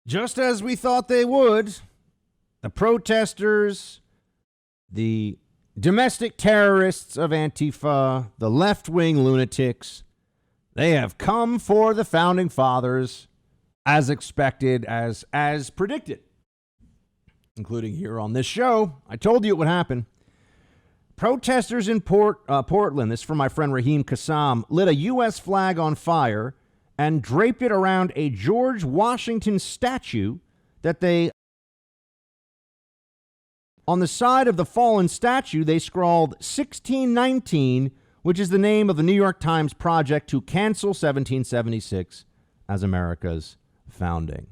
just as we thought they would, the protesters, the domestic terrorists of Antifa, the left-wing lunatics, they have come for the founding fathers as expected, as predicted, including here on this show. I told you it would happen. Protesters in Portland, this is from my friend Raheem Kassam, lit a U.S. flag on fire and draped it around a George Washington statue that they... On the side of the fallen statue, they scrawled 1619, which is the name of the New York Times project to cancel 1776 as America's founding.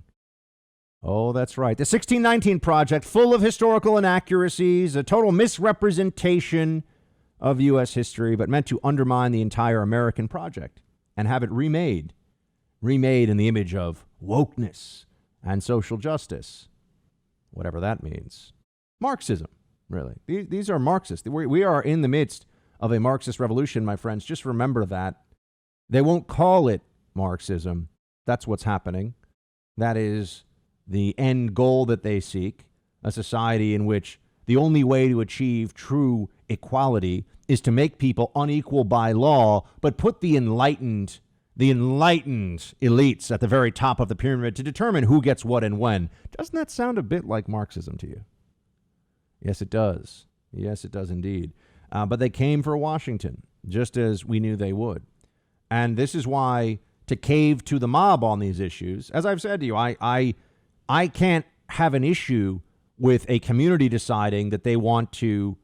Oh, that's right. The 1619 project, full of historical inaccuracies, a total misrepresentation of U.S. history, but meant to undermine the entire American project and have it remade in the image of wokeness and social justice, whatever that means. Marxism, really. These are Marxists. We are in the midst of a Marxist revolution, my friends. Just remember that. They won't call it Marxism. That's what's happening. That is the end goal that they seek, a society in which the only way to achieve true equality is to make people unequal by law, but put the enlightened elites at the very top of the pyramid to determine who gets what and when. Doesn't that sound a bit like Marxism to you? Yes, it does. Yes, it does indeed. But they came for Washington, just as we knew they would. And this is why, to cave to the mob on these issues, as I've said to you, I can't have an issue with a community deciding that they want to,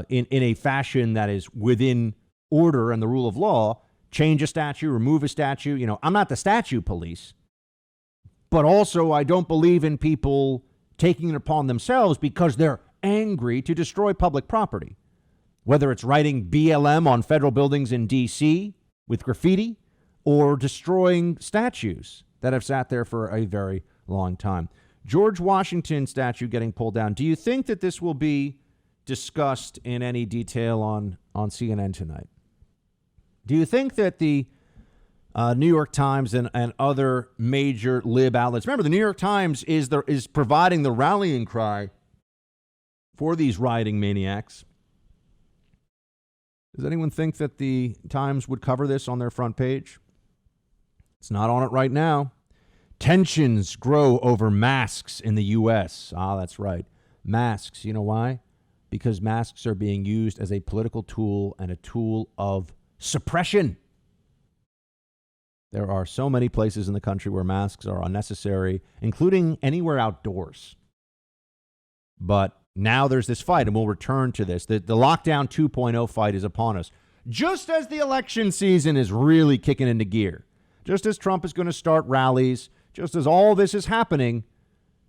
in a fashion that is within order and the rule of law, change a statue, remove a statue. You know, I'm not the statue police. But also, I don't believe in people taking it upon themselves because they're angry to destroy public property. Whether it's writing BLM on federal buildings in D.C. with graffiti or destroying statues that have sat there for a very long time. George Washington statue getting pulled down. Do you think that this will be discussed in any detail on CNN tonight? Do you think that the New York Times and other major lib outlets. Remember, the New York Times is providing the rallying cry for these rioting maniacs. Does anyone think that the Times would cover this on their front page? It's not on it right now. Tensions grow over masks in the U.S. Ah, that's right. Masks. You know why? Because masks are being used as a political tool and a tool of suppression. There are so many places in the country where masks are unnecessary, including anywhere outdoors. But now there's this fight, and we'll return to this. The lockdown 2.0 fight is upon us, just as the election season is really kicking into gear. Just as Trump is going to start rallies, just as all this is happening,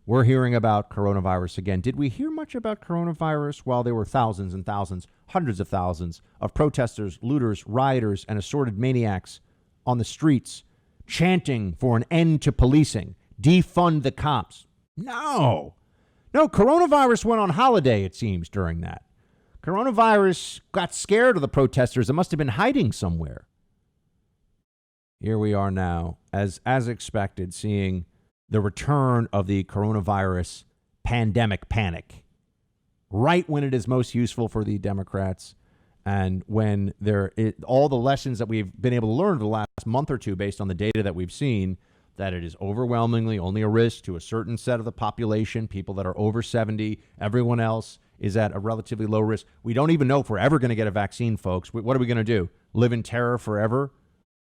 we're hearing about coronavirus again. Did we hear much about coronavirus while there were thousands and thousands, hundreds of thousands of protesters, looters, rioters, and assorted maniacs on the streets chanting for an end to policing, defund the cops? No, coronavirus went on holiday, it seems, during that. Coronavirus got scared of the protesters. It must have been hiding somewhere. Here we are now, as expected, seeing the return of the coronavirus pandemic panic, right when it is most useful for the Democrats. And when all the lessons that we've been able to learn over the last month or two based on the data that we've seen, that it is overwhelmingly only a risk to a certain set of the population, people that are over 70. Everyone else is at a relatively low risk. We don't even know if we're ever going to get a vaccine, folks. What are we going to do? Live in terror forever?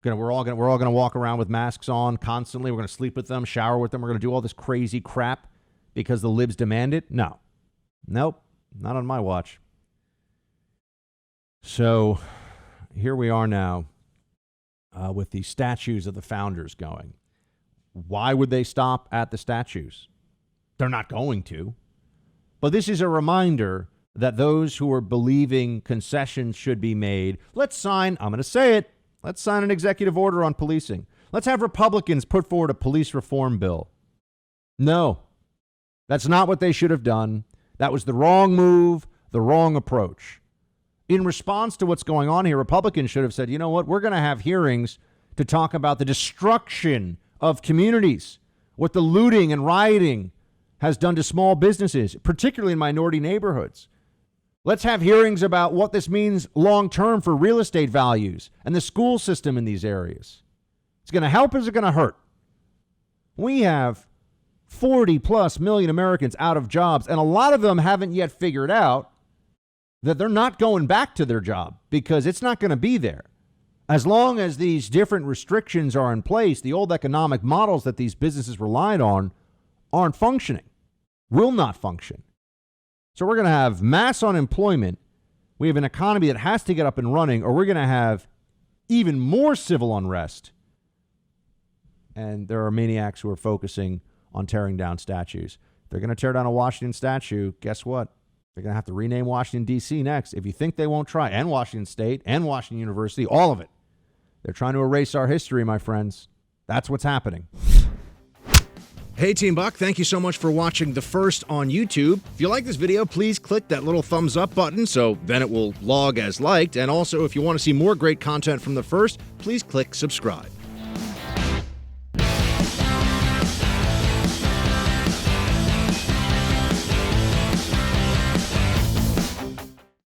We're all going to walk around with masks on constantly. We're going to sleep with them, shower with them. We're going to do all this crazy crap because the libs demand it? No. Nope. Not on my watch. So here we are now with the statues of the founders going. Why would they stop at the statues? They're not going to. But this is a reminder that those who are believing concessions should be made, let's sign an executive order on policing. Let's have Republicans put forward a police reform bill. No, that's not what they should have done. That was the wrong move, the wrong approach. In response to what's going on here, Republicans should have said, you know what, we're going to have hearings to talk about the destruction of communities. what the looting and rioting has done to small businesses, particularly in minority neighborhoods. Let's have hearings about what this means long-term for real estate values and the school system in these areas. It's going to help or is it going to hurt? We have 40+ million Americans out of jobs, and a lot of them haven't yet figured out that they're not going back to their job because it's not going to be there. As long as these different restrictions are in place, the old economic models that these businesses relied on aren't functioning, will not function. So we're going to have mass unemployment. We have an economy that has to get up and running, or we're going to have even more civil unrest. And there are maniacs who are focusing on tearing down statues. They're going to tear down a Washington statue. Guess what? They're going to have to rename Washington, D.C. next. If you think they won't try, and Washington State and Washington University, all of it. They're trying to erase our history, my friends. That's what's happening. Hey, Team Buck, thank you so much for watching The First on YouTube. If you like this video, please click that little thumbs up button so then it will log as liked. And also, if you want to see more great content from The First, please click subscribe.